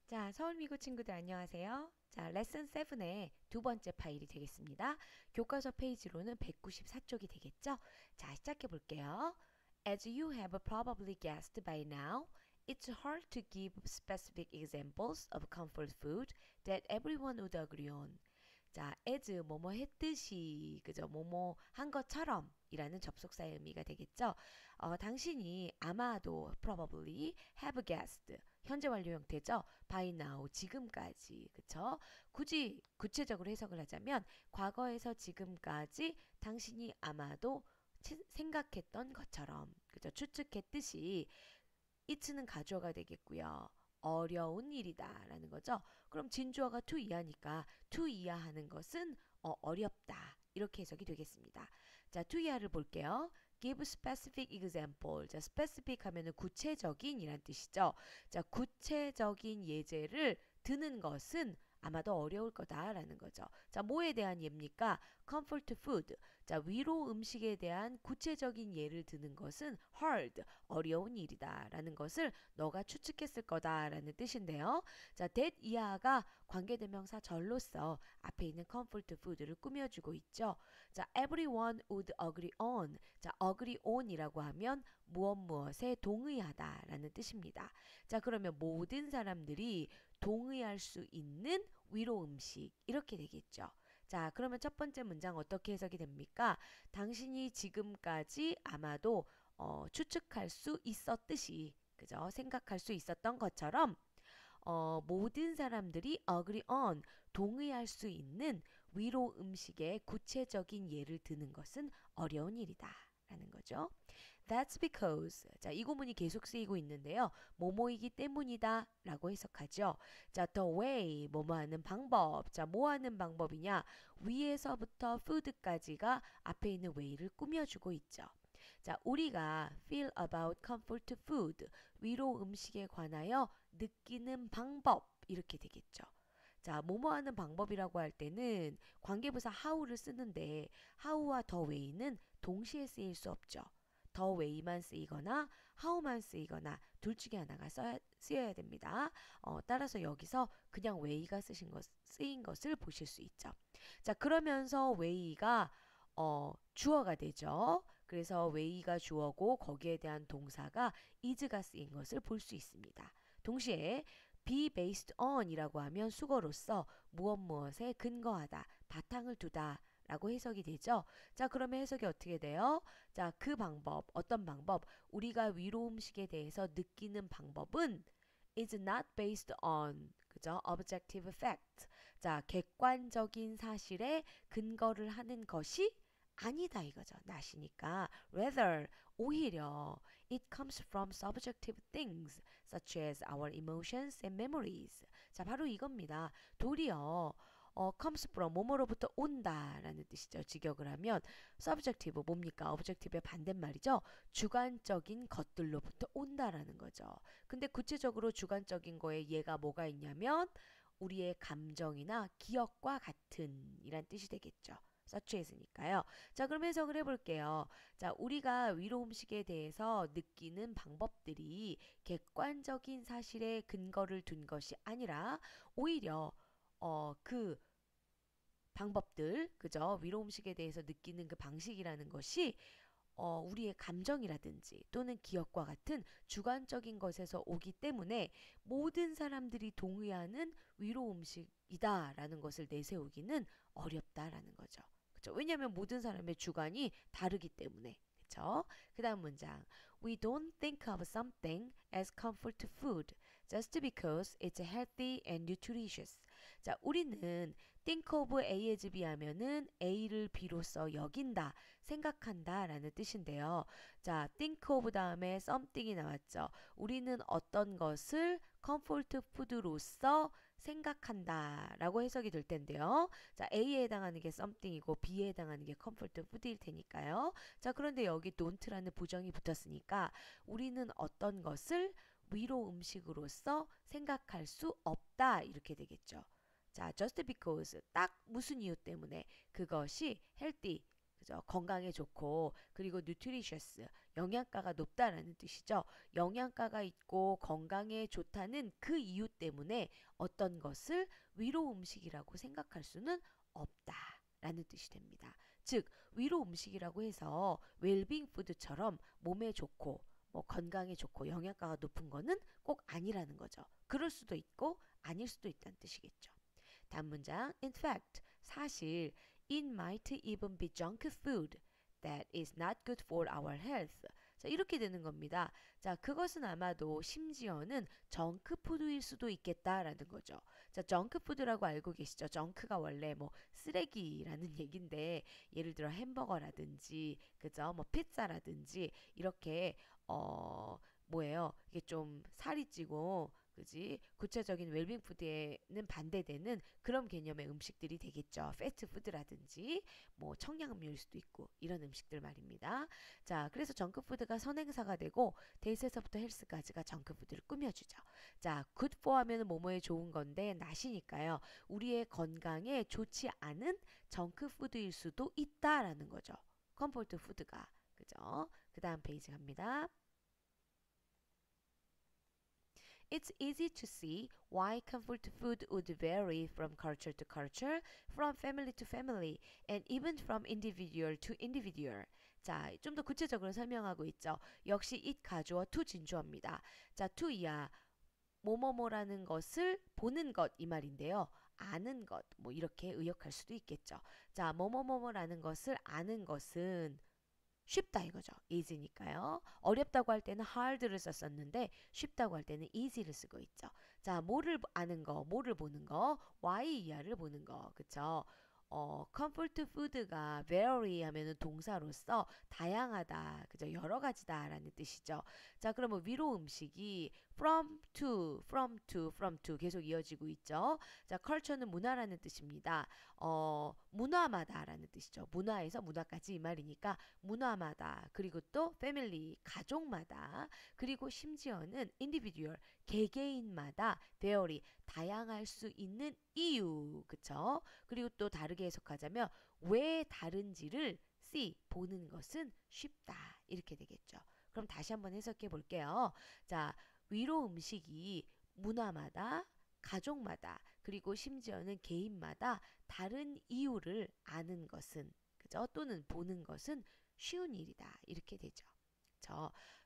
자, 서울미고 친구들 안녕하세요. 자, 레슨 7의 두 번째 파일이 되겠습니다. 교과서 페이지로는 194쪽이 되겠죠? 자, 시작해 볼게요. As you have probably guessed by now, it's hard to give specific examples of comfort food that everyone would agree on. 자, as 뭐뭐 했듯이 그죠? 뭐뭐 한 것처럼 이라는 접속사의 의미가 되겠죠. 당신이 아마도 probably have guessed 현재 완료 형태죠. by now 지금까지 그쵸? 굳이 구체적으로 해석을 하자면 과거에서 지금까지 당신이 아마도 생각했던 것처럼 그죠? 추측했듯이 it는 가주어가 되겠고요. 어려운 일이다 라는 거죠. 그럼 진주어가 to 이하니까 to 이하하는 것은 어렵다 이렇게 해석이 되겠습니다. 자, to 이하를 볼게요. give specific example. 자, specific 하면은 구체적인 이란 뜻이죠. 자, 구체적인 예제를 드는 것은 아마도 어려울 거다라는 거죠. 자, 뭐에 대한 예입니까? comfort food. 자, 위로 음식에 대한 구체적인 예를 드는 것은 hard, 어려운 일이다라는 것을 너가 추측했을 거다라는 뜻인데요. 자, that 이하가 관계대명사 절로서 앞에 있는 comfort food를 꾸며주고 있죠. 자, everyone would agree on. 자, agree on이라고 하면 무엇에 동의하다라는 뜻입니다. 자, 그러면 모든 사람들이 동의할 수 있는 위로 음식 이렇게 되겠죠. 자, 그러면 첫 번째 문장 어떻게 해석이 됩니까? 당신이 지금까지 아마도 추측할 수 있었듯이 그죠? 생각할 수 있었던 것처럼 모든 사람들이 agree on 동의할 수 있는 위로 음식의 구체적인 예를 드는 것은 어려운 일이다. 라는 거죠. That's because 자, 이 구문이 계속 쓰이고 있는데요. 뭐뭐이기 때문이다 라고 해석하죠. 자, the way 뭐뭐 하는 방법. 자, 뭐 하는 방법이냐? 위에서부터 food까지가 앞에 있는 way를 꾸며주고 있죠. 자, 우리가 feel about comfort food 위로 음식에 관하여 느끼는 방법 이렇게 되겠죠. 자, 뭐뭐 하는 방법이라고 할 때는 관계부사 how를 쓰는데 how와 the way는 동시에 쓰일 수 없죠. the way만 쓰이거나 how만 쓰이거나 둘 중에 하나가 쓰여야 됩니다. 따라서 여기서 그냥 way가 쓰인 것을 보실 수 있죠. 자, 그러면서 way가 주어가 되죠. 그래서 way가 주어고 거기에 대한 동사가 is가 쓰인 것을 볼 수 있습니다. 동시에 be based on 이라고 하면 수거로서 무엇에 근거하다, 바탕을 두다 라고 해석이 되죠. 자, 그러면 해석이 어떻게 돼요? 자, 그 방법, 어떤 방법? 우리가 위로 음식에 대해서 느끼는 방법은 is not based on 그죠? objective fact. 자, 객관적인 사실에 근거를 하는 것이 아니다 이거죠. not이니까 rather 오히려 it comes from subjective things such as our emotions and memories. 자, 바로 이겁니다. 도리어 comes from 뭐뭐로부터 온다라는 뜻이죠. 직역을 하면 subjective 뭡니까? objective의 반대말이죠. 주관적인 것들로부터 온다라는 거죠. 근데 구체적으로 주관적인 거에 얘가 뭐가 있냐면 우리의 감정이나 기억과 같은 이란 뜻이 되겠죠. such as니까요. 자, 그럼 해석을 해볼게요. 자, 우리가 위로 음식에 대해서 느끼는 방법들이 객관적인 사실에 근거를 둔 것이 아니라 오히려 그 방법들, 그죠? 위로 음식에 대해서 느끼는 그 방식이라는 것이 우리의 감정이라든지 또는 기억과 같은 주관적인 것에서 오기 때문에 모든 사람들이 동의하는 위로 음식이다라는 것을 내세우기는 어렵다라는 거죠. 그렇죠? 왜냐하면 모든 사람의 주관이 다르기 때문에. 그렇죠? 그다음 문장. We don't think of something as comfort food just because it's healthy and nutritious. 자, 우리는 think of A as B 하면은 A를 B로서 여긴다, 생각한다 라는 뜻인데요. 자, think of 다음에 something이 나왔죠. 우리는 어떤 것을 comfort food로서 생각한다 라고 해석이 될 텐데요. 자, A에 해당하는 게 something이고 B에 해당하는 게 comfort food일 테니까요. 자, 그런데 여기 don't라는 부정이 붙었으니까 우리는 어떤 것을 위로 음식으로서 생각할 수 없다 이렇게 되겠죠. 자, just because 딱 무슨 이유 때문에 그것이 healthy 그죠? 건강에 좋고 그리고 nutritious 영양가가 높다라는 뜻이죠. 영양가가 있고 건강에 좋다는 그 이유 때문에 어떤 것을 위로 음식이라고 생각할 수는 없다라는 뜻이 됩니다. 즉 위로 음식이라고 해서 웰빙 푸드처럼 몸에 좋고 뭐 건강에 좋고 영양가가 높은 거는 꼭 아니라는 거죠. 그럴 수도 있고 아닐 수도 있다는 뜻이겠죠. 다음 문장. In fact, 사실 it might even be junk food that is not good for our health. 자, 이렇게 되는 겁니다. 자, 그것은 아마도 심지어는 정크푸드일 수도 있겠다라는 거죠. 자, 정크푸드라고 알고 계시죠? 정크가 원래 뭐 쓰레기라는 얘긴데 예를 들어 햄버거라든지 그죠? 뭐 피자라든지 이렇게 뭐예요? 이게 좀 살이 찌고 그지? 구체적인 웰빙 푸드에는 반대되는 그런 개념의 음식들이 되겠죠. 패스트푸드라든지 뭐 청량음료일 수도 있고 이런 음식들 말입니다. 자, 그래서 정크푸드가 선행사가 되고 데이트에서부터 헬스까지가 정크푸드를 꾸며주죠. 자, good for 하면은 뭐뭐에 좋은 건데 not이니까요. 우리의 건강에 좋지 않은 정크푸드일 수도 있다라는 거죠. 컴포트 푸드가. 그죠? 그 다음 페이지 갑니다. It's easy to see why comfort food would vary from culture to culture, from family to family, and even from individual to individual. 자, 좀 더 구체적으로 설명하고 있죠. 역시 it 가주어 to 진주어입니다. 자, to 이하 뭐뭐뭐라는 것을 보는 것 이 말인데요. 아는 것, 뭐 이렇게 의역할 수도 있겠죠. 자, 뭐뭐뭐뭐라는 것을 아는 것은 쉽다 이거죠. easy니까요. 어렵다고 할 때는 hard를 썼었는데 쉽다고 할 때는 easy를 쓰고 있죠. 자, 뭐를 아는 거, 뭐를 보는 거, why 이하를 보는 거, 그쵸? comfort food가 vary 하면은 동사로서 다양하다, 그죠? 여러 가지다라는 뜻이죠. 자, 그러면 위로 음식이 from to 계속 이어지고 있죠. 자, culture는 문화라는 뜻입니다. 문화마다라는 뜻이죠. 문화에서 문화까지 이 말이니까 문화마다 그리고 또 family 가족마다 그리고 심지어는 individual 개개인마다 vary 다양할 수 있는 이유 그쵸? 그리고 또 다르게 해석하자면 왜 다른지를 see 보는 것은 쉽다 이렇게 되겠죠. 그럼 다시 한번 해석해 볼게요. 자, 위로 음식이 문화마다 가족마다 그리고 심지어는 개인마다 다른 이유를 아는 것은 그죠? 또는 보는 것은 쉬운 일이다. 이렇게 되죠.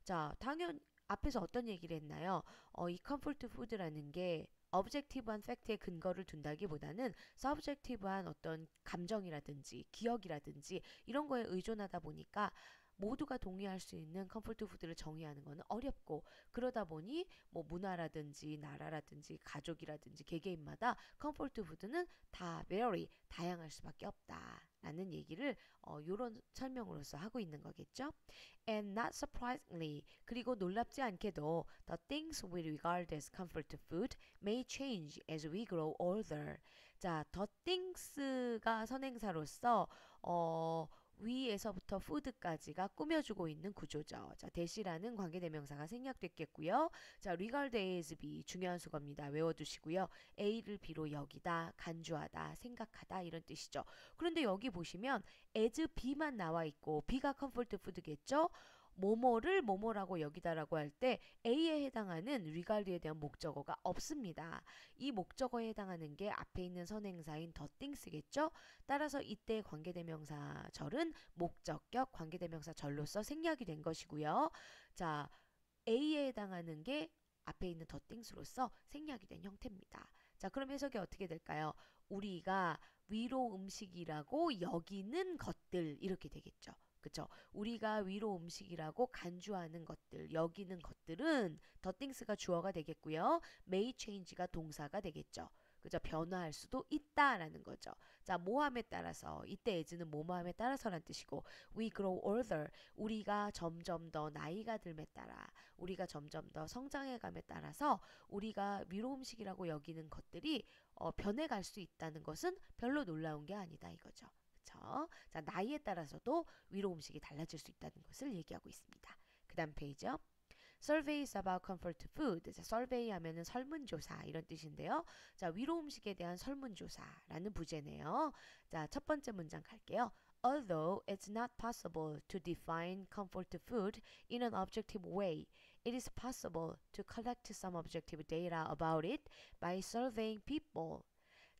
자, 당연 앞에서 어떤 얘기를 했나요? 이 컴포트 푸드라는 게 objective한 팩트에 근거를 둔다기보다는 subjective한 어떤 감정이라든지 기억이라든지 이런 거에 의존하다 보니까 모두가 동의할 수 있는 컴포트 푸드를 정의하는 것은 어렵고 그러다 보니 뭐 문화라든지 나라라든지 가족이라든지 개개인마다 컴포트 푸드는 다 very 다양할 수밖에 없다라는 얘기를 요런 설명으로서 하고 있는 거겠죠. And not surprisingly 그리고 놀랍지 않게도 the things we regard as comfort food may change as we grow older. 자, the things가 선행사로서 위에서부터 푸드까지가 꾸며주고 있는 구조죠. 자, 대시라는 관계대명사가 생략됐겠고요. 자, regard as be 중요한 수거입니다. 외워두시고요. A를 B로 여기다, 간주하다, 생각하다 이런 뜻이죠. 그런데 여기 보시면 as B만 나와 있고 B가 comfort food겠죠. 뭐뭐를 뭐뭐라고 여기다라고 할 때 A에 해당하는 regard에 대한 목적어가 없습니다. 이 목적어에 해당하는 게 앞에 있는 선행사인 the things겠죠. 따라서 이때 관계대명사절은 목적격 관계대명사절로서 생략이 된 것이고요. 자, A에 해당하는 게 앞에 있는 the things로서 생략이 된 형태입니다. 자, 그럼 해석이 어떻게 될까요? 우리가 위로 음식이라고 여기는 것들 이렇게 되겠죠. 그쵸? 우리가 위로 음식이라고 간주하는 것들, 여기는 것들은 the things가 주어가 되겠고요. may change가 동사가 되겠죠. 그죠? 변화할 수도 있다라는 거죠. 자, 모함에 따라서 이때 as는 뭐뭐함에 따라서란 뜻이고 we grow older 우리가 점점 더 나이가 들에 따라 우리가 점점 더 성장해감에 따라서 우리가 위로 음식이라고 여기는 것들이 변해갈 수 있다는 것은 별로 놀라운 게 아니다 이거죠. 그쵸? 자, 나이에 따라서도 위로 음식이 달라질 수 있다는 것을 얘기하고 있습니다. 그 다음 페이지요. Surveys about comfort food. 자, survey 하면은 설문조사 이런 뜻인데요. 자, 위로 음식에 대한 설문조사라는 부제네요. 자, 첫 번째 문장 갈게요. Although it's not possible to define comfort food in an objective way, it is possible to collect some objective data about it by surveying people.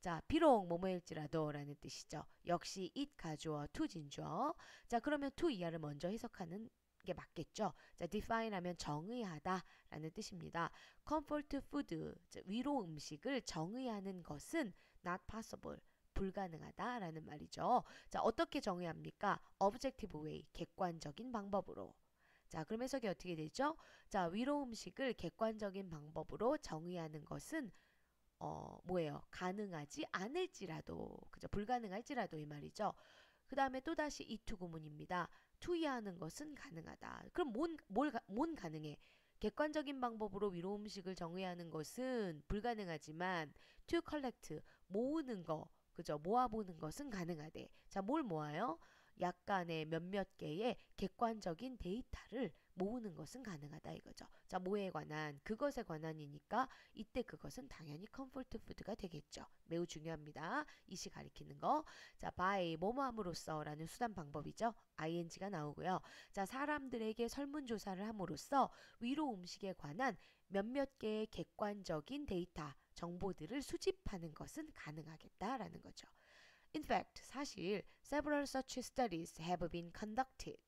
자, 비록 뭐뭐일지라도 라는 뜻이죠. 역시 it 가주어 to 진주어. 자, 그러면 to 이하를 먼저 해석하는 게 맞겠죠. 자, define 하면 정의하다 라는 뜻입니다. comfort food, 위로 음식을 정의하는 것은 not possible, 불가능하다 라는 말이죠. 자, 어떻게 정의합니까? objective way, 객관적인 방법으로. 자, 그럼 해석이 어떻게 되죠? 자, 위로 음식을 객관적인 방법으로 정의하는 것은 뭐예요? 가능하지 않을지라도, 그죠? 불가능할지라도 이 말이죠. 그 다음에 또다시 이투 구문입니다. 투이하는 것은 가능하다. 그럼 뭔 가능해? 객관적인 방법으로 위로 음식을 정의하는 것은 불가능하지만 to collect, 모으는 거, 그죠? 모아보는 것은 가능하대. 자, 뭘 모아요? 약간의 몇몇 개의 객관적인 데이터를 모으는 것은 가능하다 이거죠. 자, 뭐에 관한, 그것에 관한이니까 이때 그것은 당연히 comfort food가 되겠죠. 매우 중요합니다. 이시 가리키는 거. 자, by 뭐뭐함으로써 라는 수단 방법이죠. ing가 나오고요. 자, 사람들에게 설문조사를 함으로써 위로 음식에 관한 몇몇 개의 객관적인 데이터, 정보들을 수집하는 것은 가능하겠다라는 거죠. In fact, 사실 several such studies have been conducted.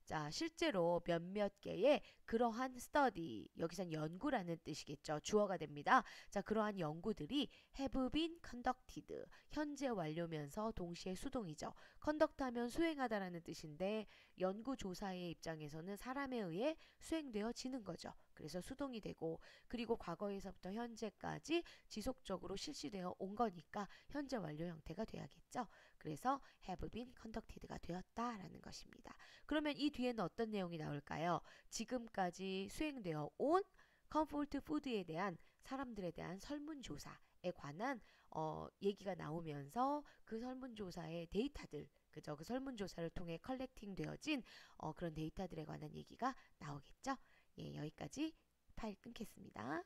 자, 실제로 몇몇 개의 그러한 study, 여기선 연구라는 뜻이겠죠. 주어가 됩니다. 자, 그러한 연구들이 have been conducted, 현재 완료면서 동시에 수동이죠. conduct 하면 수행하다라는 뜻인데 연구 조사의 입장에서는 사람에 의해 수행되어지는 거죠. 그래서 수동이 되고 그리고 과거에서부터 현재까지 지속적으로 실시되어 온 거니까 현재 완료 형태가 돼야겠죠. 그래서 have been conducted가 되었다라는 것입니다. 그러면 이 뒤에는 어떤 내용이 나올까요? 지금까지 수행되어 온 comfort food에 대한 사람들에 대한 설문조사에 관한 얘기가 나오면서 그 설문조사의 데이터들, 그죠? 그 설문조사를 통해 컬렉팅 되어진 그런 데이터들에 관한 얘기가 나오겠죠? 예, 여기까지 파일 끊겠습니다.